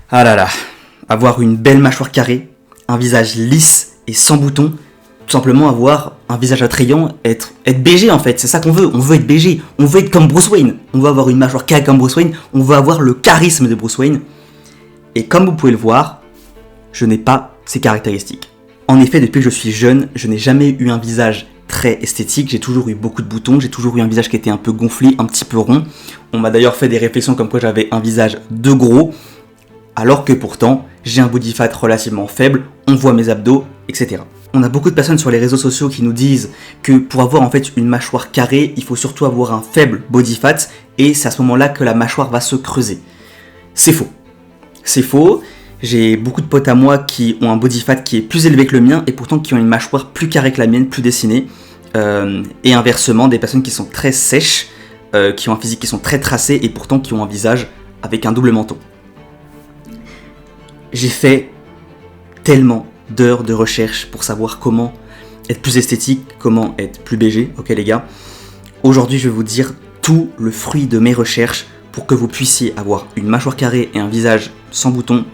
Ah là là, avoir une belle mâchoire carrée, un visage lisse et sans boutons, tout simplement avoir un visage attrayant, être BG en fait, c'est ça qu'on veut, on veut être BG, on veut être comme Bruce Wayne, on veut avoir une mâchoire carrée comme Bruce Wayne, on veut avoir le charisme de Bruce Wayne. Et comme vous pouvez le voir, je n'ai pas ces caractéristiques. En effet, depuis que je suis jeune, je n'ai jamais eu un visage très esthétique, j'ai toujours eu beaucoup de boutons, j'ai toujours eu un visage qui était un peu gonflé, un petit peu rond. On m'a d'ailleurs fait des réflexions comme quoi j'avais un visage de gros, alors que pourtant, j'ai un body fat relativement faible, on voit mes abdos, etc. On a beaucoup de personnes sur les réseaux sociaux qui nous disent que pour avoir en fait une mâchoire carrée, il faut surtout avoir un faible body fat, et c'est à ce moment-là que la mâchoire va se creuser. C'est faux. C'est faux. J'ai beaucoup de potes à moi qui ont un body fat qui est plus élevé que le mien et pourtant qui ont une mâchoire plus carrée que la mienne, plus dessinée. Et inversement, des personnes qui sont très sèches, qui ont un physique qui sont très tracés et pourtant qui ont un visage avec un double menton. J'ai fait tellement d'heures de recherche pour savoir comment être plus esthétique, comment être plus BG, ok les gars. Aujourd'hui, je vais vous dire tout le fruit de mes recherches pour que vous puissiez avoir une mâchoire carrée et un visage sans boutons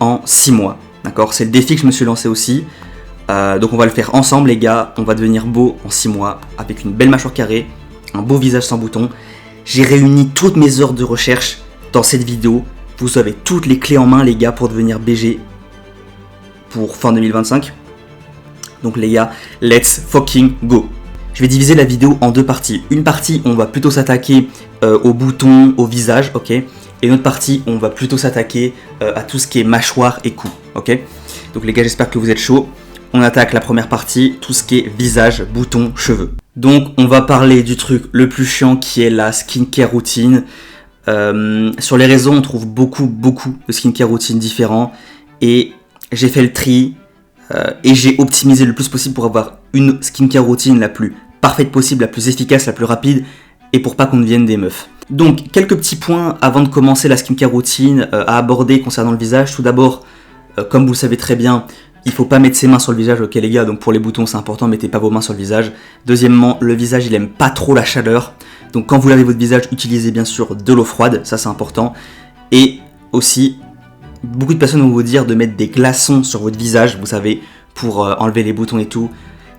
en 6 mois, d'accord? C'est le défi que je me suis lancé aussi, donc on va le faire ensemble les gars, on va devenir beau en 6 mois, avec une belle mâchoire carrée, un beau visage sans boutons. J'ai réuni toutes mes heures de recherche dans cette vidéo, vous avez toutes les clés en main les gars pour devenir BG pour fin 2025. Donc les gars, let's fucking go. Je vais diviser la vidéo en deux parties. Une partie, on va plutôt s'attaquer aux boutons, au visage, ok? Et une autre partie, on va plutôt s'attaquer à tout ce qui est mâchoire et cou, ok? Donc les gars, j'espère que vous êtes chauds. On attaque la première partie, tout ce qui est visage, boutons, cheveux. Donc on va parler du truc le plus chiant qui est la skincare routine. Sur les réseaux, on trouve beaucoup de skincare routines différents. Et j'ai fait le tri et j'ai optimisé le plus possible pour avoir une skincare routine la plus parfaite possible, la plus efficace, la plus rapide, et pour pas qu'on devienne des meufs. Donc, quelques petits points avant de commencer la skincare routine à aborder concernant le visage. Tout d'abord, comme vous le savez très bien, il faut pas mettre ses mains sur le visage, ok les gars, donc pour les boutons c'est important, mettez pas vos mains sur le visage. Deuxièmement, le visage il aime pas trop la chaleur, donc quand vous lavez votre visage, utilisez bien sûr de l'eau froide, ça c'est important. Et aussi, beaucoup de personnes vont vous dire de mettre des glaçons sur votre visage, vous savez, pour enlever les boutons et tout.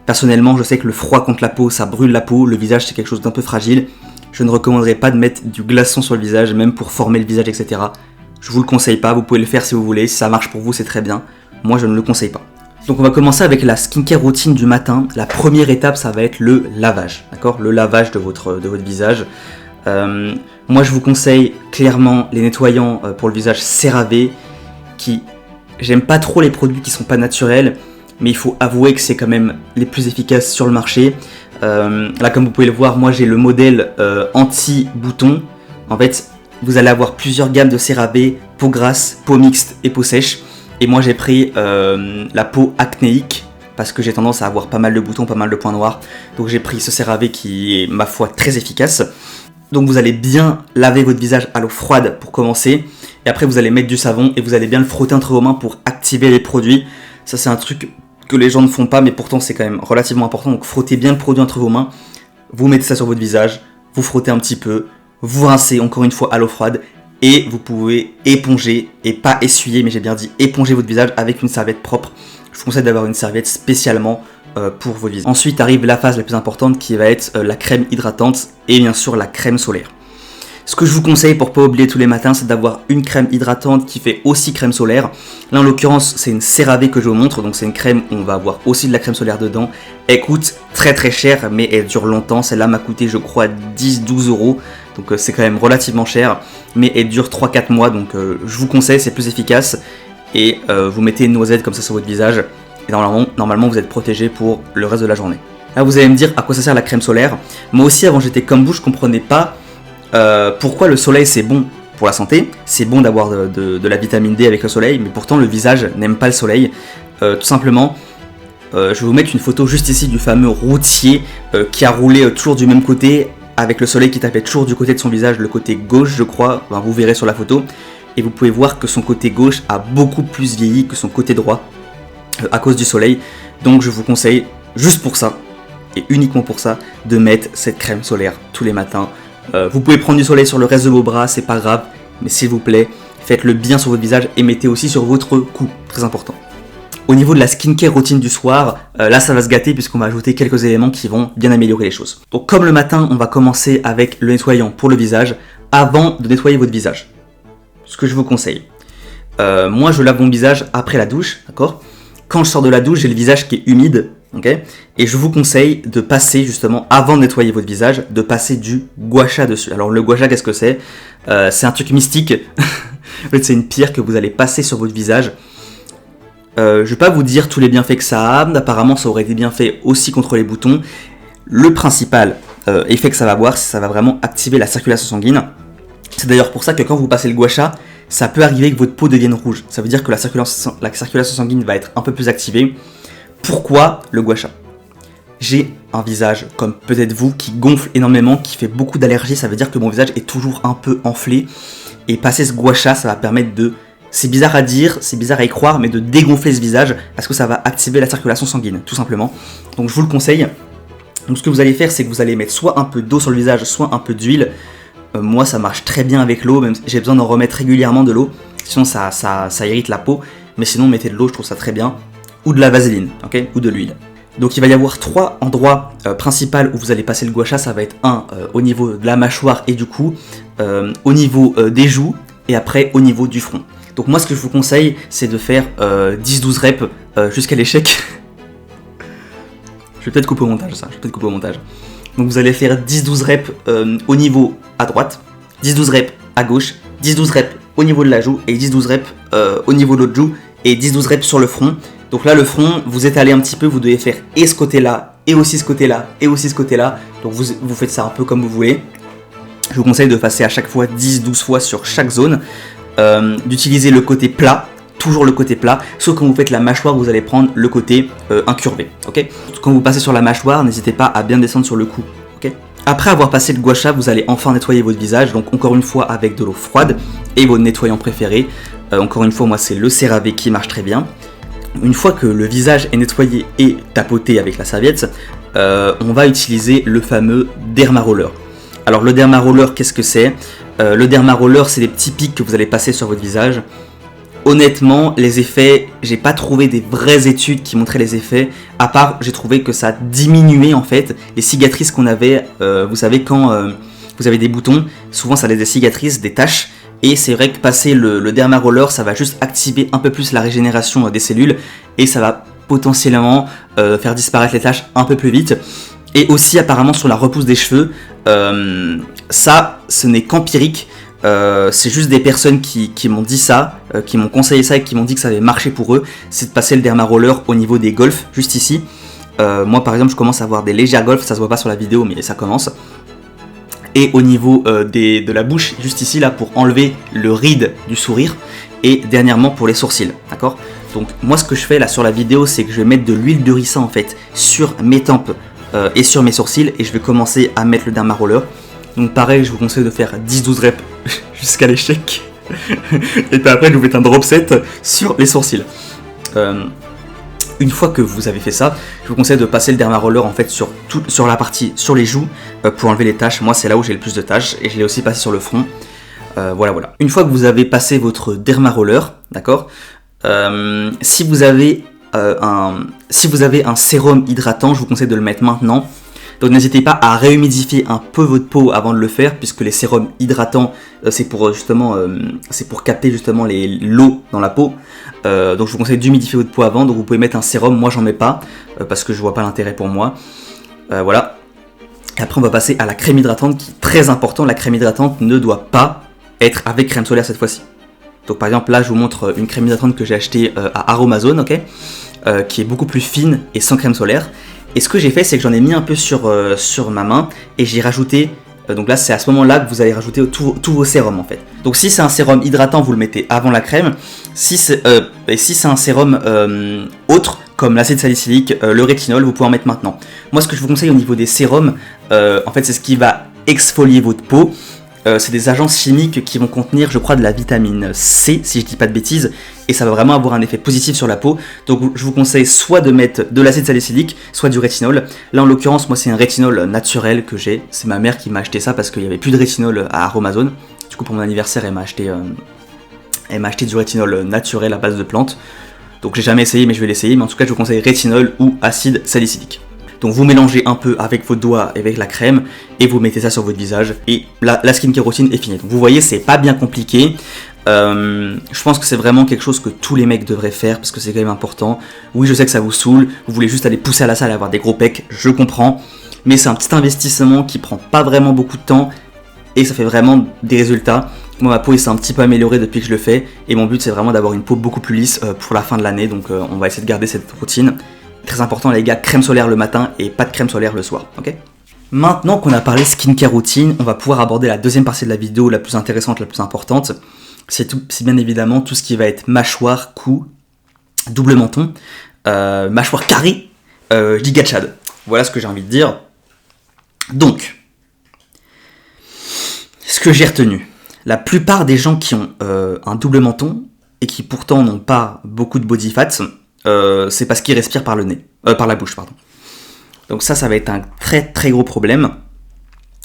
Personnellement, je sais que le froid contre la peau, ça brûle la peau, le visage c'est quelque chose d'un peu fragile. Je ne recommanderais pas de mettre du glaçon sur le visage, même pour former le visage, etc. Je vous le conseille pas, vous pouvez le faire si vous voulez, si ça marche pour vous c'est très bien. Moi je ne le conseille pas. Donc on va commencer avec la skincare routine du matin. La première étape ça va être le lavage, d'accord? Le lavage de votre visage. Moi je vous conseille clairement les nettoyants pour le visage CeraVe, j'aime pas trop les produits qui sont pas naturels, mais il faut avouer que c'est quand même les plus efficaces sur le marché. Là comme vous pouvez le voir, moi j'ai le modèle anti-bouton. En fait vous allez avoir plusieurs gammes de CeraVe, peau grasse, peau mixte et peau sèche. Et moi j'ai pris la peau acnéique parce que j'ai tendance à avoir pas mal de boutons, pas mal de points noirs. Donc j'ai pris ce CeraVe qui est ma foi très efficace. Donc vous allez bien laver votre visage à l'eau froide pour commencer. Et après vous allez mettre du savon et vous allez bien le frotter entre vos mains pour activer les produits. Ça c'est un truc que les gens ne font pas mais pourtant c'est quand même relativement important. Donc frottez bien le produit entre vos mains. Vous mettez ça sur votre visage, vous frottez un petit peu, vous rincez encore une fois à l'eau froide. Et vous pouvez éponger, et pas essuyer, mais j'ai bien dit éponger votre visage avec une serviette propre. Je vous conseille d'avoir une serviette spécialement pour vos visages. Ensuite arrive la phase la plus importante qui va être la crème hydratante et bien sûr la crème solaire. Ce que je vous conseille pour pas oublier tous les matins, c'est d'avoir une crème hydratante qui fait aussi crème solaire. Là en l'occurrence c'est une CeraVe que je vous montre, donc c'est une crème où on va avoir aussi de la crème solaire dedans. Elle coûte très cher mais elle dure longtemps, celle-là m'a coûté je crois 10-12 euros. Donc c'est quand même relativement cher, mais elle dure 3-4 mois, donc je vous conseille, c'est plus efficace. Et vous mettez une noisette comme ça sur votre visage, et normalement vous êtes protégé pour le reste de la journée. Là vous allez me dire à quoi ça sert la crème solaire. Moi aussi avant j'étais comme vous, je comprenais pas pourquoi le soleil c'est bon pour la santé. C'est bon d'avoir de la vitamine D avec le soleil, mais pourtant le visage n'aime pas le soleil. Tout simplement, je vais vous mettre une photo juste ici du fameux routier qui a roulé toujours du même côté, avec le soleil qui tapait toujours du côté de son visage, le côté gauche je crois, enfin, vous verrez sur la photo, et vous pouvez voir que son côté gauche a beaucoup plus vieilli que son côté droit à cause du soleil. Donc je vous conseille juste pour ça, et uniquement pour ça, de mettre cette crème solaire tous les matins. Vous pouvez prendre du soleil sur le reste de vos bras, c'est pas grave, mais s'il vous plaît, faites-le bien sur votre visage et mettez aussi sur votre cou, très important. Au niveau de la skincare routine du soir, là ça va se gâter puisqu'on va ajouter quelques éléments qui vont bien améliorer les choses. Donc comme le matin, on va commencer avec le nettoyant pour le visage avant de nettoyer votre visage. Ce que je vous conseille. Moi je lave mon visage après la douche, d'accord ? Quand je sors de la douche, j'ai le visage qui est humide, ok ? Et je vous conseille de passer justement, avant de nettoyer votre visage, de passer du gua sha dessus. Alors le gua sha, qu'est-ce que c'est ? C'est un truc mystique. En fait, c'est une pierre que vous allez passer sur votre visage. Je vais pas vous dire tous les bienfaits que ça a, apparemment ça aurait des bienfaits aussi contre les boutons. Le principal effet que ça va avoir, c'est que ça va vraiment activer la circulation sanguine. C'est d'ailleurs pour ça que quand vous passez le gua sha, ça peut arriver que votre peau devienne rouge. Ça veut dire que la circulation sanguine va être un peu plus activée. Pourquoi le gua sha ? J'ai un visage, comme peut-être vous, qui gonfle énormément, qui fait beaucoup d'allergies. Ça veut dire que mon visage est toujours un peu enflé. Et passer ce gua sha, ça va permettre de... C'est bizarre à dire, c'est bizarre à y croire, mais de dégonfler ce visage parce que ça va activer la circulation sanguine, tout simplement. Donc je vous le conseille. Donc ce que vous allez faire, c'est que vous allez mettre soit un peu d'eau sur le visage, soit un peu d'huile. Moi, ça marche très bien avec l'eau, même j'ai besoin d'en remettre régulièrement de l'eau. Sinon, ça irrite la peau. Mais sinon, mettez de l'eau, je trouve ça très bien. Ou de la vaseline, ok ? Ou de l'huile. Donc il va y avoir 3 endroits principaux où vous allez passer le gua sha. Ça va être au niveau de la mâchoire et du cou, au niveau des joues, et après au niveau du front. Donc moi ce que je vous conseille c'est de faire 10-12 reps jusqu'à l'échec. Je vais peut-être couper au montage ça, Donc vous allez faire 10-12 reps au niveau à droite, 10-12 reps à gauche, 10-12 reps au niveau de la joue et 10-12 reps au niveau de l'autre joue et 10-12 reps sur le front. Donc là le front, vous étalez un petit peu, vous devez faire et ce côté-là, et aussi ce côté-là, et aussi ce côté-là. Donc vous faites ça un peu comme vous voulez. Je vous conseille de passer à chaque fois 10-12 fois sur chaque zone. D'utiliser le côté plat, toujours le côté plat, sauf quand vous faites la mâchoire, vous allez prendre le côté incurvé, ok ? Quand vous passez sur la mâchoire, n'hésitez pas à bien descendre sur le cou, ok ? Après avoir passé le gua sha, vous allez enfin nettoyer votre visage, donc encore une fois avec de l'eau froide et votre nettoyant préféré. Encore une fois, moi c'est le CeraVe qui marche très bien. Une fois que le visage est nettoyé et tapoté avec la serviette, on va utiliser le fameux Derma Roller. Alors le Derma Roller, qu'est-ce que c'est ? Le Derma Roller, c'est des petits pics que vous allez passer sur votre visage. Honnêtement, les effets, j'ai pas trouvé des vraies études qui montraient les effets, à part j'ai trouvé que ça diminuait en fait les cicatrices qu'on avait. Vous savez quand vous avez des boutons, souvent ça laisse des cicatrices, des taches, et c'est vrai que passer le Derma Roller, ça va juste activer un peu plus la régénération des cellules, et ça va potentiellement faire disparaître les taches un peu plus vite. Et aussi apparemment sur la repousse des cheveux, ça ce n'est qu'empirique, c'est juste des personnes qui m'ont dit ça, qui m'ont conseillé ça et qui m'ont dit que ça avait marché pour eux, c'est de passer le Derma Roller au niveau des golfs, juste ici. Moi par exemple je commence à avoir des légères golfs, ça se voit pas sur la vidéo mais ça commence. Et au niveau de la bouche, juste ici là pour enlever le ride du sourire, et dernièrement pour les sourcils, d'accord ? Donc moi ce que je fais là sur la vidéo c'est que je vais mettre de l'huile de ricin en fait sur mes tempes et sur mes sourcils, et je vais commencer à mettre le Derma Roller. Donc pareil, je vous conseille de faire 10-12 reps jusqu'à l'échec. Et puis après, je vous fais un drop set sur les sourcils. Une fois que vous avez fait ça, je vous conseille de passer le Derma Roller en fait sur la partie, sur les joues, pour enlever les taches. Moi, c'est là où j'ai le plus de taches, et je l'ai aussi passé sur le front. Voilà. Une fois que vous avez passé votre Derma Roller, d'accord, si vous avez un sérum hydratant, je vous conseille de le mettre maintenant. Donc n'hésitez pas à réhumidifier un peu votre peau avant de le faire, puisque les sérums hydratants, c'est pour capter justement l'eau dans la peau. Donc je vous conseille d'humidifier votre peau avant. Donc vous pouvez mettre un sérum, moi j'en mets pas, parce que je vois pas l'intérêt pour moi. Voilà. Et après on va passer à la crème hydratante, qui est très important. La crème hydratante ne doit pas être avec crème solaire cette fois-ci. Donc par exemple là je vous montre une crème hydratante que j'ai achetée à Aromazone, ok, qui est beaucoup plus fine et sans crème solaire. Et ce que j'ai fait c'est que j'en ai mis un peu sur ma main, et j'ai rajouté, donc là c'est à ce moment là que vous allez rajouter tous vos sérums en fait. Donc si c'est un sérum hydratant, vous le mettez avant la crème. Si c'est un sérum autre comme l'acide salicylique, le rétinol, vous pouvez en mettre maintenant. Moi ce que je vous conseille au niveau des sérums, en fait c'est ce qui va exfolier votre peau. C'est des agences chimiques qui vont contenir, je crois, de la vitamine C, si je dis pas de bêtises, et ça va vraiment avoir un effet positif sur la peau. Donc je vous conseille soit de mettre de l'acide salicylique, soit du rétinol. Là en l'occurrence, moi c'est un rétinol naturel que j'ai. C'est ma mère qui m'a acheté ça parce qu'il n'y avait plus de rétinol à Aromazone. Du coup pour mon anniversaire, elle m'a acheté Elle m'a acheté du rétinol naturel à base de plantes. Donc j'ai jamais essayé, mais je vais l'essayer. Mais en tout cas, je vous conseille rétinol ou acide salicylique. Donc vous mélangez un peu avec vos doigts et avec la crème et vous mettez ça sur votre visage et la skincare routine est finie. Donc vous voyez, c'est pas bien compliqué. Je pense que c'est vraiment quelque chose que tous les mecs devraient faire parce que c'est quand même important. Oui, je sais que ça vous saoule, vous voulez juste aller pousser à la salle et avoir des gros pecs, je comprends. Mais c'est un petit investissement qui prend pas vraiment beaucoup de temps et ça fait vraiment des résultats. Moi, ma peau s'est un petit peu améliorée depuis que je le fais et mon but c'est vraiment d'avoir une peau beaucoup plus lisse pour la fin de l'année. Donc on va essayer de garder cette routine. Très important les gars, crème solaire le matin et pas de crème solaire le soir, ok? Maintenant qu'on a parlé skincare routine, on va pouvoir aborder la deuxième partie de la vidéo, la plus intéressante, la plus importante. C'est bien évidemment tout ce qui va être mâchoire, cou, double menton, mâchoire carrée, giga chad. Voilà ce que j'ai envie de dire. Donc, ce que j'ai retenu, la plupart des gens qui ont un double menton et qui pourtant n'ont pas beaucoup de body fat, c'est parce qu'ils respirent par le nez, par la bouche, pardon. Donc ça va être un très très gros problème.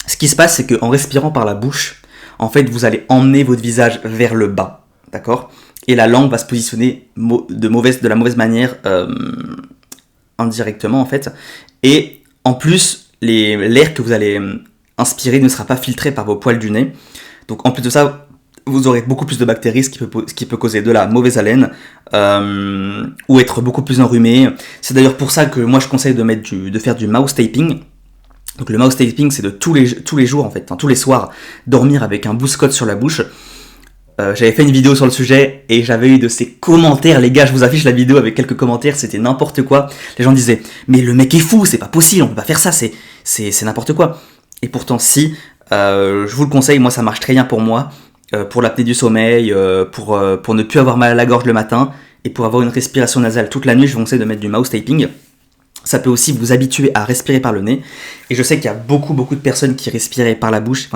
Ce qui se passe, c'est qu'en respirant par la bouche, en fait, vous allez emmener votre visage vers le bas, d'accord? Et la langue va se positionner de la mauvaise manière, indirectement en fait. Et en plus, l'air que vous allez inspirer ne sera pas filtré par vos poils du nez. Donc en plus de ça, vous aurez beaucoup plus de bactéries, ce qui peut causer de la mauvaise haleine ou être beaucoup plus enrhumé. C'est d'ailleurs pour ça que moi je conseille de faire du mouth taping. Donc le mouth taping, c'est de tous les jours en fait, tous les soirs, dormir avec un bouscotte sur la bouche. J'avais fait une vidéo sur le sujet et j'avais eu de ces commentaires, les gars, je vous affiche la vidéo avec quelques commentaires, c'était n'importe quoi. Les gens disaient, mais le mec est fou, c'est pas possible, on peut pas faire ça, c'est n'importe quoi. Et pourtant si, je vous le conseille, moi ça marche très bien pour moi. Pour l'apnée du sommeil, pour ne plus avoir mal à la gorge le matin, et pour avoir une respiration nasale toute la nuit, je vous conseille de mettre du mouth taping. Ça peut aussi vous habituer à respirer par le nez, et je sais qu'il y a beaucoup de personnes qui respirent par la bouche.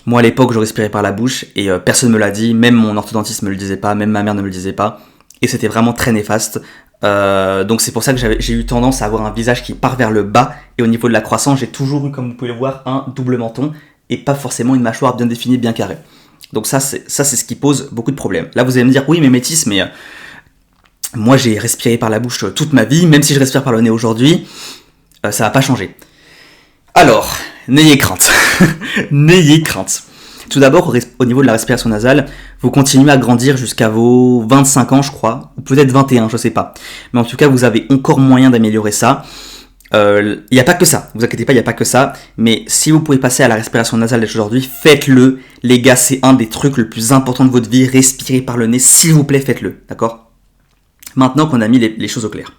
Moi à l'époque, je respirais par la bouche, et personne me l'a dit, même mon orthodontiste me le disait pas, même ma mère ne me le disait pas, et c'était vraiment très néfaste. Donc c'est pour ça que j'ai eu tendance à avoir un visage qui part vers le bas, et au niveau de la croissance, j'ai toujours eu, comme vous pouvez le voir, un double menton, et pas forcément une mâchoire bien définie, bien carrée. Donc ça c'est ce qui pose beaucoup de problèmes. Là vous allez me dire, oui mais Métis, mais moi j'ai respiré par la bouche toute ma vie, même si je respire par le nez aujourd'hui, ça va pas changer. Alors, n'ayez crainte. N'ayez crainte. Tout d'abord, au niveau de la respiration nasale, vous continuez à grandir jusqu'à vos 25 ans je crois, ou peut-être 21, je sais pas. Mais en tout cas vous avez encore moyen d'améliorer ça. Il n'y a pas que ça, vous inquiétez pas, il n'y a pas que ça, mais si vous pouvez passer à la respiration nasale aujourd'hui, faites-le, les gars, c'est un des trucs le plus important de votre vie, respirez par le nez, s'il vous plaît, faites-le, d'accord? Maintenant qu'on a mis les choses au clair,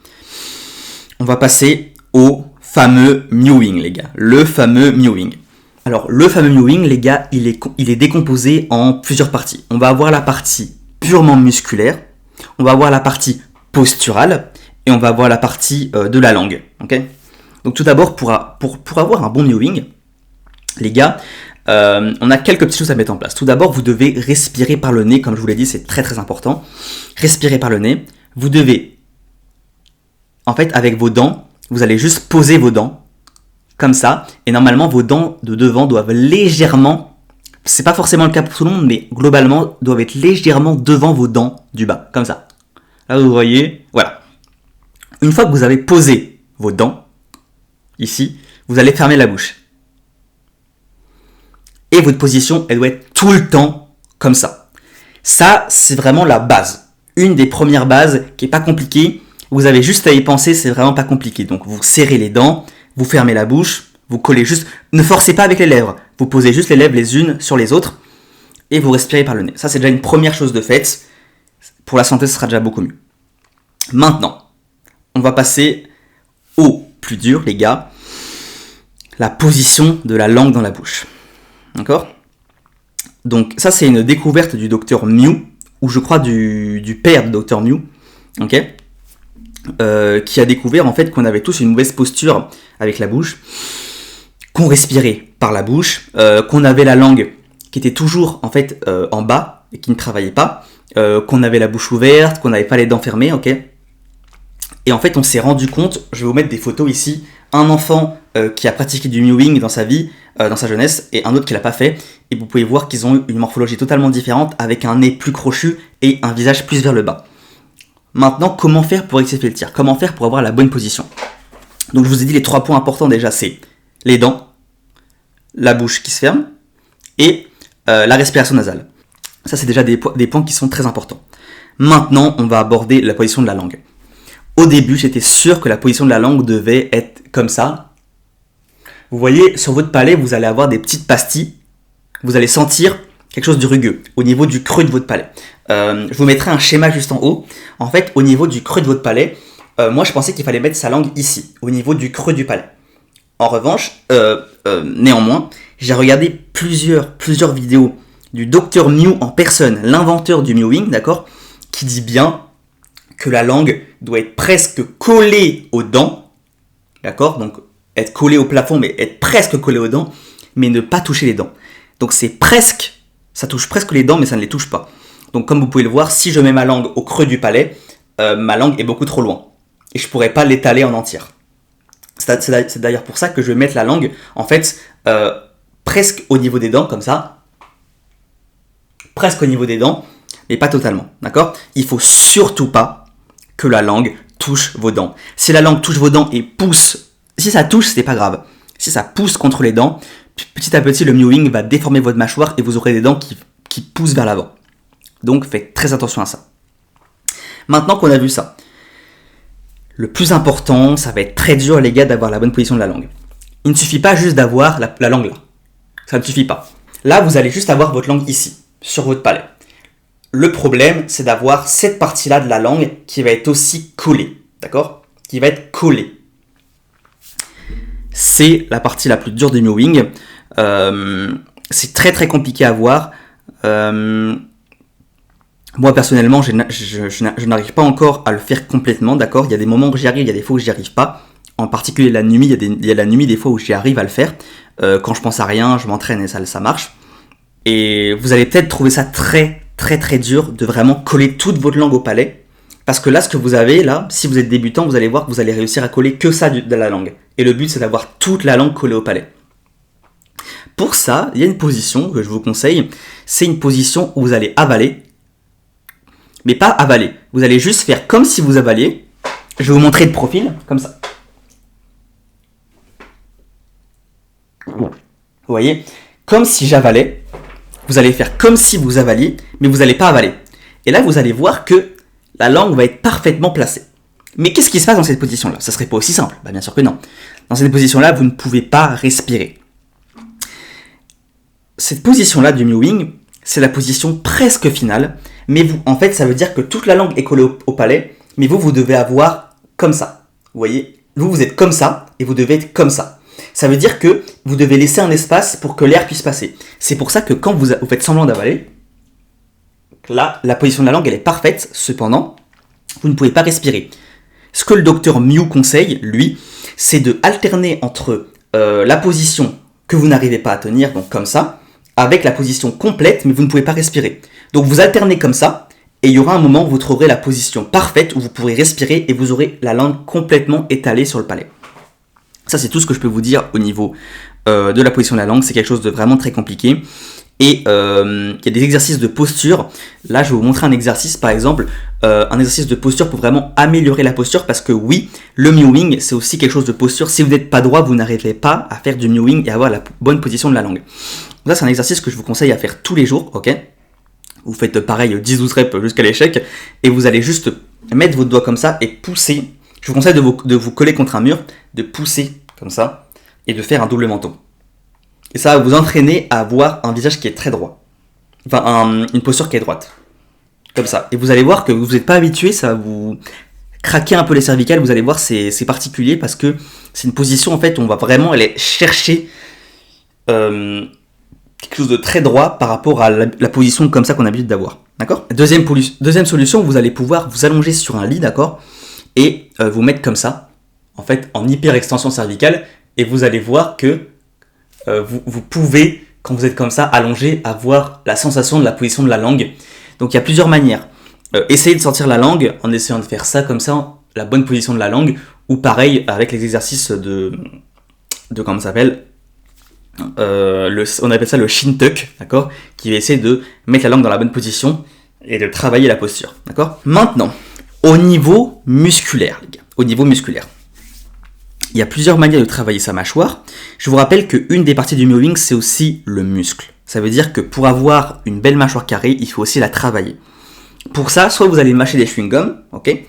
on va passer au fameux mewing, les gars, le fameux mewing. Alors, le fameux mewing, les gars, il est décomposé en plusieurs parties. On va avoir la partie purement musculaire, on va avoir la partie posturale, et on va avoir la partie de la langue, ok? Donc tout d'abord, pour avoir un bon mewing, les gars, on a quelques petites choses à mettre en place. Tout d'abord, vous devez respirer par le nez, comme je vous l'ai dit, c'est très très important. Respirer par le nez. Vous devez, en fait, avec vos dents, vous allez juste poser vos dents, comme ça, et normalement, vos dents de devant doivent légèrement, c'est pas forcément le cas pour tout le monde, mais globalement, doivent être légèrement devant vos dents du bas, comme ça. Là, vous voyez, voilà. Une fois que vous avez posé vos dents, ici, vous allez fermer la bouche. Et votre position, elle doit être tout le temps comme ça. Ça, c'est vraiment la base. Une des premières bases qui est pas compliquée. Vous avez juste à y penser, c'est vraiment pas compliqué. Donc vous serrez les dents, vous fermez la bouche, vous collez juste, ne forcez pas avec les lèvres. Vous posez juste les lèvres les unes sur les autres et vous respirez par le nez. Ça, c'est déjà une première chose de faite. Pour la santé, ce sera déjà beaucoup mieux. Maintenant, on va passer au plus dur, les gars. La position de la langue dans la bouche. D'accord? Donc ça, c'est une découverte du docteur Mew, ou je crois du père du docteur Mew, ok, qui a découvert en fait qu'on avait tous une mauvaise posture avec la bouche, qu'on respirait par la bouche, qu'on avait la langue qui était toujours en fait en bas et qui ne travaillait pas, qu'on avait la bouche ouverte, qu'on n'avait pas les dents fermées, ok. Et en fait, on s'est rendu compte, je vais vous mettre des photos ici un enfant qui a pratiqué du mewing dans sa vie, dans sa jeunesse, et un autre qui l'a pas fait, et vous pouvez voir qu'ils ont eu une morphologie totalement différente, avec un nez plus crochu et un visage plus vers le bas. Maintenant, comment faire pour rectifier le tir? Comment faire pour avoir la bonne position? Donc je vous ai dit les 3 points importants déjà, c'est les dents, la bouche qui se ferme, et la respiration nasale. Ça c'est déjà des points qui sont très importants. Maintenant, on va aborder la position de la langue. Au début, j'étais sûr que la position de la langue devait être comme ça. Vous voyez, sur votre palais, vous allez avoir des petites pastilles. Vous allez sentir quelque chose de rugueux au niveau du creux de votre palais. Je vous mettrai un schéma juste en haut. En fait, au niveau du creux de votre palais, moi je pensais qu'il fallait mettre sa langue ici, au niveau du creux du palais. En revanche, néanmoins, j'ai regardé plusieurs vidéos du Dr Mew en personne, l'inventeur du mewing, d'accord, qui dit bien que la langue doit être presque collée aux dents, d'accord, donc être collée au plafond, mais être presque collée aux dents, mais ne pas toucher les dents. Donc c'est presque, ça touche presque les dents, mais ça ne les touche pas. Donc comme vous pouvez le voir, si je mets ma langue au creux du palais, ma langue est beaucoup trop loin, et je ne pourrais pas l'étaler en entière. C'est d'ailleurs pour ça que je vais mettre la langue, en fait, presque au niveau des dents, comme ça, presque au niveau des dents, mais pas totalement, d'accord? Il faut surtout pas que la langue touche vos dents. Si la langue touche vos dents et pousse, si ça touche, c'est pas grave. Si ça pousse contre les dents, petit à petit, le mewing va déformer votre mâchoire et vous aurez des dents qui poussent vers l'avant. Donc, faites très attention à ça. Maintenant qu'on a vu ça, le plus important, ça va être très dur, les gars, d'avoir la bonne position de la langue. Il ne suffit pas juste d'avoir la langue là. Ça ne suffit pas. Là, vous allez juste avoir votre langue ici, sur votre palais. Le problème, c'est d'avoir cette partie-là de la langue qui va être aussi collée, d'accord? Qui va être collée. C'est la partie la plus dure du mewing. C'est très très compliqué à voir. Moi personnellement, je n'arrive pas encore à le faire complètement, d'accord? Il y a des moments où j'y arrive, il y a des fois où j'y arrive pas. En particulier la nuit, il y a la nuit des fois où j'y arrive à le faire. Quand je pense à rien, je m'entraîne et ça marche. Et vous allez peut-être trouver ça très très très dur de vraiment coller toute votre langue au palais. Parce que là, ce que vous avez là, si vous êtes débutant, vous allez voir que vous allez réussir à coller que ça de la langue. Et le but, c'est d'avoir toute la langue collée au palais. Pour ça, il y a une position que je vous conseille. C'est une position où vous allez avaler. Mais pas avaler. Vous allez juste faire comme si vous avaliez. Je vais vous montrer de profil, comme ça. Vous voyez, comme si j'avalais. Vous allez faire comme si vous avaliez, mais vous n'allez pas avaler. Et là, vous allez voir que la langue va être parfaitement placée. Mais qu'est-ce qui se passe dans cette position-là? Ça serait pas aussi simple? Bah, bien sûr que non. Dans cette position-là, vous ne pouvez pas respirer. Cette position-là du mewing, c'est la position presque finale. Mais vous, en fait, ça veut dire que toute la langue est collée au palais, mais vous devez avoir comme ça. Vous voyez, vous êtes comme ça, et vous devez être comme ça. Ça veut dire que vous devez laisser un espace pour que l'air puisse passer. C'est pour ça que quand vous faites semblant d'avaler, là, la position de la langue, elle est parfaite. Cependant, vous ne pouvez pas respirer. Ce que le docteur Mew conseille, lui, c'est de alterner entre la position que vous n'arrivez pas à tenir, donc comme ça, avec la position complète, mais vous ne pouvez pas respirer. Donc vous alternez comme ça, et il y aura un moment où vous trouverez la position parfaite, où vous pourrez respirer, et vous aurez la langue complètement étalée sur le palais. Ça, c'est tout ce que je peux vous dire au niveau de la position de la langue. C'est quelque chose de vraiment très compliqué. Et il y a des exercices de posture. Là, je vais vous montrer un exercice, par exemple, un exercice de posture pour vraiment améliorer la posture. Parce que oui, le mewing, c'est aussi quelque chose de posture. Si vous n'êtes pas droit, vous n'arriverez pas à faire du mewing et avoir la bonne position de la langue. Donc ça, c'est un exercice que je vous conseille à faire tous les jours, ok? Vous faites pareil 10-12 reps jusqu'à l'échec. Et vous allez juste mettre votre doigt comme ça et pousser. Je vous conseille de vous coller contre un mur, de pousser comme ça et de faire un double menton. Et ça va vous entraîner à avoir un visage qui est très droit. Enfin, une posture qui est droite. Comme ça. Et vous allez voir que vous n'êtes pas habitué, ça va vous craquer un peu les cervicales. Vous allez voir, c'est particulier parce que c'est une position, en fait, où on va vraiment aller chercher quelque chose de très droit par rapport à la position comme ça qu'on a l'habitude d'avoir. D'accord ? Deuxième solution, vous allez pouvoir vous allonger sur un lit, d'accord ? Et vous mettre comme ça, en fait, en hyper extension cervicale. Et vous allez voir que vous pouvez, quand vous êtes comme ça, allongé, avoir la sensation de la position de la langue. Donc il y a plusieurs manières. Essayez de sortir la langue en essayant de faire ça comme ça, la bonne position de la langue, ou pareil avec les exercices de comment ça s'appelle, on appelle ça le shin tuck, d'accord, qui va essayer de mettre la langue dans la bonne position et de travailler la posture, d'accord. Maintenant, au niveau musculaire, les gars, au niveau musculaire, il y a plusieurs manières de travailler sa mâchoire. Je vous rappelle qu'une des parties du mewing, c'est aussi le muscle. Ça veut dire que pour avoir une belle mâchoire carrée, il faut aussi la travailler. Pour ça, soit vous allez mâcher des chewing-gums, ok.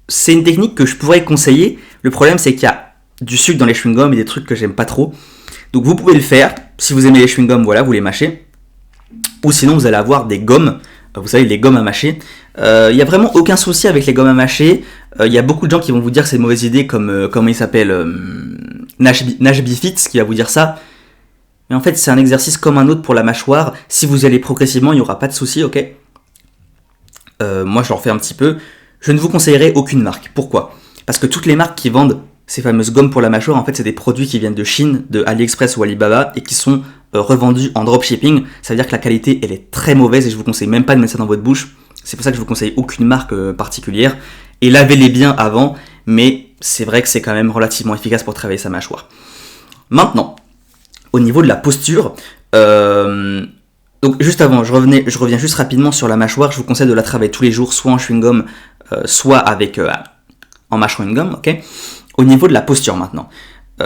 C'est une technique que je pourrais conseiller. Le problème, c'est qu'il y a du sucre dans les chewing-gums et des trucs que j'aime pas trop. Donc vous pouvez le faire. Si vous aimez les chewing-gums, voilà, vous les mâchez. Ou sinon, vous allez avoir des gommes. Vous savez, les gommes à mâcher. Il n'y a vraiment aucun souci avec les gommes à mâcher. Il y a beaucoup de gens qui vont vous dire que c'est une mauvaise idée, comme comment il s'appelle, Nash Bifitz, qui va vous dire ça. Mais en fait, c'est un exercice comme un autre pour la mâchoire. Si vous y allez progressivement, il n'y aura pas de souci, ok. Moi, je leur fais un petit peu. Je ne vous conseillerais aucune marque. Pourquoi ? Parce que toutes les marques qui vendent ces fameuses gommes pour la mâchoire, en fait, c'est des produits qui viennent de Chine, de AliExpress ou Alibaba, et qui sont revendus en dropshipping. Ça veut dire que la qualité, elle est très mauvaise, et je vous conseille même pas de mettre ça dans votre bouche. C'est pour ça que je vous conseille aucune marque particulière. Et lavez-les bien avant, mais c'est vrai que c'est quand même relativement efficace pour travailler sa mâchoire. Maintenant, au niveau de la posture, donc juste avant, je reviens juste rapidement sur la mâchoire. Je vous conseille de la travailler tous les jours, soit en chewing-gum, soit avec en mâchant une gomme, ok. Au niveau de la posture maintenant,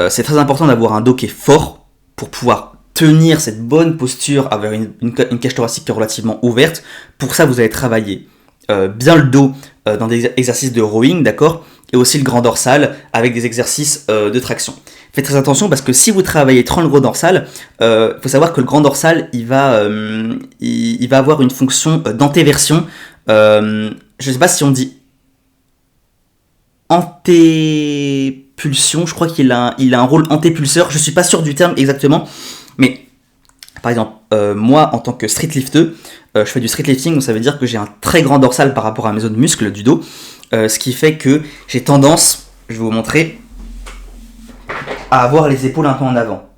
c'est très important d'avoir un dos qui est fort pour pouvoir tenir cette bonne posture avec une cage thoracique qui est relativement ouverte. Pour ça, vous allez travailler bien le dos dans des exercices de rowing, d'accord, et aussi le grand dorsal avec des exercices de traction. Faites très attention parce que si vous travaillez trop le gros dorsal, faut savoir que le grand dorsal, il va avoir une fonction d'antéversion. Je ne sais pas si on dit antépulsion, je crois qu'il a un rôle antépulseur, je suis pas sûr du terme exactement, mais par exemple, moi en tant que streetlifter, je fais du streetlifting, donc ça veut dire que j'ai un très grand dorsal par rapport à mes autres muscles du dos, ce qui fait que j'ai tendance, je vais vous montrer, à avoir les épaules un peu en avant.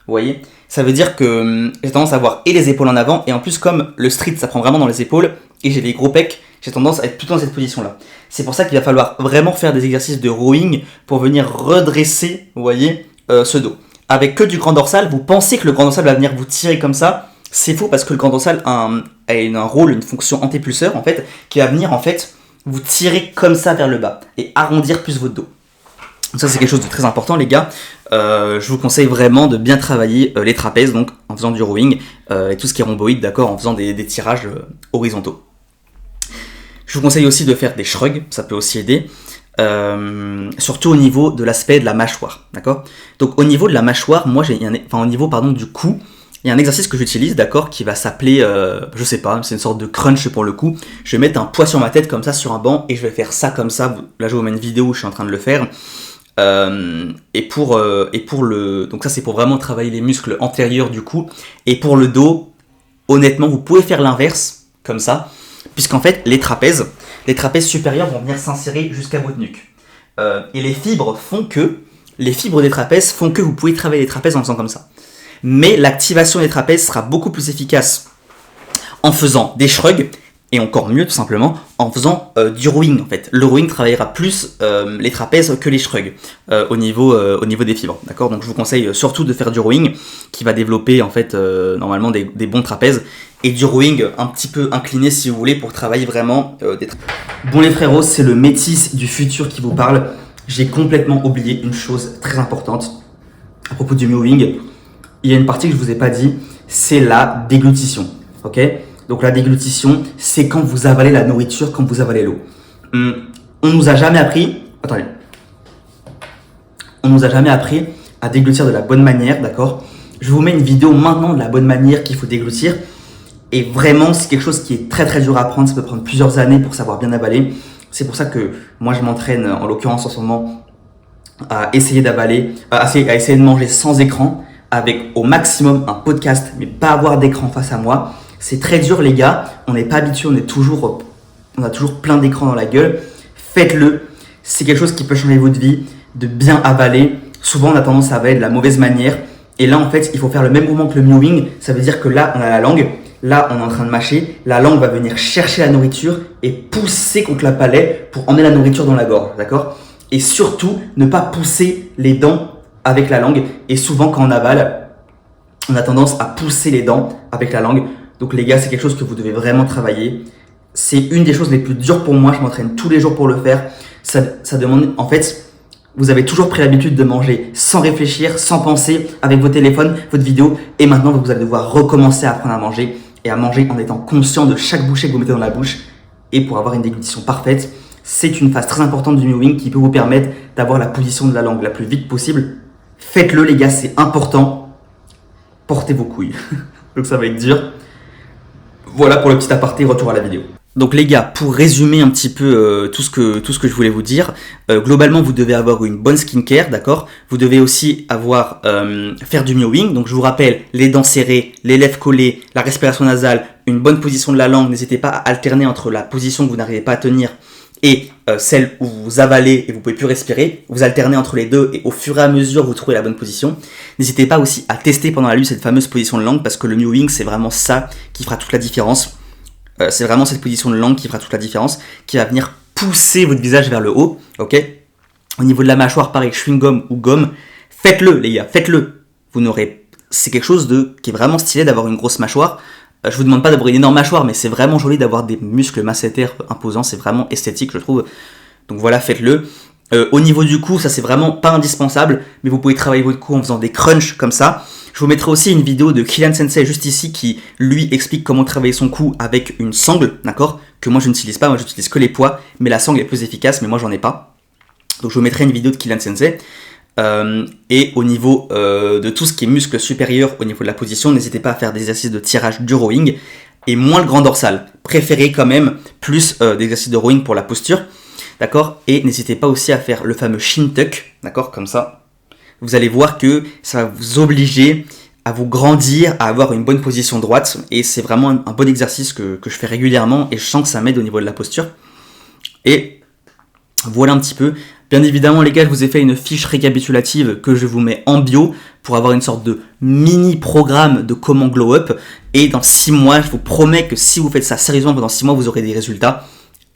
Vous voyez ? Ça veut dire que j'ai tendance à avoir et les épaules en avant, et en plus comme le street ça prend vraiment dans les épaules, et j'ai des gros pecs, j'ai tendance à être tout dans cette position-là. C'est pour ça qu'il va falloir vraiment faire des exercices de rowing pour venir redresser, vous voyez, ce dos. Avec que du grand dorsal, vous pensez que le grand dorsal va venir vous tirer comme ça, c'est faux parce que le grand dorsal a un rôle, une fonction antépulseur en fait, qui va venir en fait vous tirer comme ça vers le bas et arrondir plus votre dos. Donc ça c'est quelque chose de très important les gars. Je vous conseille vraiment de bien travailler les trapèzes, donc en faisant du rowing et tout ce qui est rhomboïde, d'accord, en faisant des tirages horizontaux. Je vous conseille aussi de faire des shrugs, ça peut aussi aider, surtout au niveau de l'aspect de la mâchoire, d'accord. Donc au niveau de la mâchoire, moi au niveau du cou, il y a un exercice que j'utilise, d'accord, qui va s'appeler, je sais pas, c'est une sorte de crunch pour le cou. Je vais mettre un poids sur ma tête comme ça sur un banc et je vais faire ça comme ça. Là je vous mets une vidéo où je suis en train de le faire. Donc ça c'est pour vraiment travailler les muscles antérieurs du cou. Et pour le dos, honnêtement, vous pouvez faire l'inverse, comme ça. Puisqu'en fait, les trapèzes supérieurs vont venir s'insérer jusqu'à votre nuque. Et les fibres des trapèzes font que vous pouvez travailler les trapèzes en faisant comme ça. Mais l'activation des trapèzes sera beaucoup plus efficace en faisant des shrugs, et encore mieux tout simplement en faisant du rowing en fait. Le rowing travaillera plus les trapèzes que les shrugs au niveau des fibres, d'accord. Donc je vous conseille surtout de faire du rowing qui va développer en fait normalement des bons trapèzes, et du rowing un petit peu incliné si vous voulez pour travailler vraiment des trapèzes. Bon les frérots, c'est le métis du futur qui vous parle. J'ai complètement oublié une chose très importante à propos du mewing. Il y a une partie que je vous ai pas dit, c'est la déglutition, ok. Donc la déglutition, c'est quand vous avalez la nourriture, quand vous avalez l'eau. On nous a jamais appris à déglutir de la bonne manière, d'accord. Je vous mets une vidéo maintenant de la bonne manière qu'il faut déglutir. Et vraiment, c'est quelque chose qui est très très dur à apprendre. Ça peut prendre plusieurs années pour savoir bien avaler. C'est pour ça que moi je m'entraîne, en l'occurrence en ce moment, à essayer d'avaler, à essayer de manger sans écran, avec au maximum un podcast, mais pas avoir d'écran face à moi. C'est très dur les gars, on n'est pas habitué, on a toujours plein d'écrans dans la gueule. Faites-le, c'est quelque chose qui peut changer votre vie, de bien avaler. Souvent on a tendance à avaler de la mauvaise manière, et là en fait il faut faire le même mouvement que le mewing. Ça veut dire que là on a la langue Là, on est en train de mâcher. La langue va venir chercher la nourriture et pousser contre le palais pour emmener la nourriture dans la gorge, d'accord? Et surtout, ne pas pousser les dents avec la langue. Et souvent, quand on avale, on a tendance à pousser les dents avec la langue. Donc les gars, c'est quelque chose que vous devez vraiment travailler. C'est une des choses les plus dures pour moi. Je m'entraîne tous les jours pour le faire. Ça demande, en fait, vous avez toujours pris l'habitude de manger sans réfléchir, sans penser, avec vos téléphones, votre vidéo. Et maintenant, vous allez devoir recommencer à apprendre à manger et à manger en étant conscient de chaque bouchée que vous mettez dans la bouche. Et pour avoir une déglutition parfaite, c'est une phase très importante du mewing qui peut vous permettre d'avoir la position de la langue la plus vite possible. Faites-le les gars, c'est important. Portez vos couilles. Donc ça va être dur. Voilà pour le petit aparté, retour à la vidéo. Donc les gars, pour résumer un petit peu tout ce que je voulais vous dire, globalement vous devez avoir une bonne skincare, d'accord? Vous devez aussi avoir faire du mewing. Donc je vous rappelle, les dents serrées, les lèvres collées, la respiration nasale, une bonne position de la langue. N'hésitez pas à alterner entre la position que vous n'arrivez pas à tenir et celle où vous avalez et vous pouvez plus respirer. Vous alternez entre les deux et au fur et à mesure vous trouvez la bonne position. N'hésitez pas aussi à tester pendant la lutte cette fameuse position de langue parce que le mewing c'est vraiment ça qui fera toute la différence. C'est vraiment cette position de langue qui fera toute la différence, qui va venir pousser votre visage vers le haut, ok? Au niveau de la mâchoire, pareil, chewing-gum ou gomme, faites-le les gars, faites-le. C'est quelque chose qui est vraiment stylé d'avoir une grosse mâchoire. Je vous demande pas d'avoir une énorme mâchoire, mais c'est vraiment joli d'avoir des muscles massétaires imposants, c'est vraiment esthétique je trouve. Donc voilà, faites-le. Au niveau du cou, ça c'est vraiment pas indispensable, mais vous pouvez travailler votre cou en faisant des crunchs comme ça. Je vous mettrai aussi une vidéo de Kylian Sensei juste ici qui lui explique comment travailler son cou avec une sangle, d'accord? Que moi je n'utilise pas, moi j'utilise que les poids, mais la sangle est plus efficace, mais moi j'en ai pas. Donc je vous mettrai une vidéo de Kylian Sensei. Et au niveau de tout ce qui est muscle supérieur, au niveau de la position, n'hésitez pas à faire des exercices de tirage du rowing et moins le grand dorsal. Préférez quand même plus des exercices de rowing pour la posture, d'accord? Et n'hésitez pas aussi à faire le fameux shin tuck, d'accord? Comme ça. Vous allez voir que ça va vous obliger à vous grandir, à avoir une bonne position droite. Et c'est vraiment un bon exercice que je fais régulièrement et je sens que ça m'aide au niveau de la posture. Et voilà un petit peu. Bien évidemment les gars, je vous ai fait une fiche récapitulative que je vous mets en bio pour avoir une sorte de mini programme de comment glow up. Et dans 6 mois, je vous promets que si vous faites ça sérieusement pendant 6 mois, vous aurez des résultats.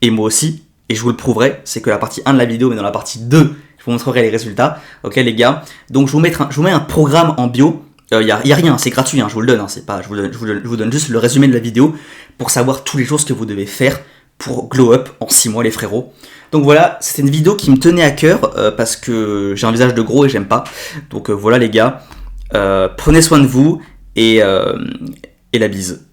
Et moi aussi. Et je vous le prouverai. C'est que la partie 1 de la vidéo, mais dans la partie 2... je vous montrerai les résultats, ok les gars. Donc je vous mets un programme en bio. Y a rien, c'est gratuit, hein, je vous le donne. Hein, c'est pas, je vous donne juste le résumé de la vidéo pour savoir tous les choses que vous devez faire pour glow up en 6 mois les frérots. Donc voilà, c'était une vidéo qui me tenait à cœur parce que j'ai un visage de gros et j'aime pas. Donc voilà les gars, prenez soin de vous et la bise.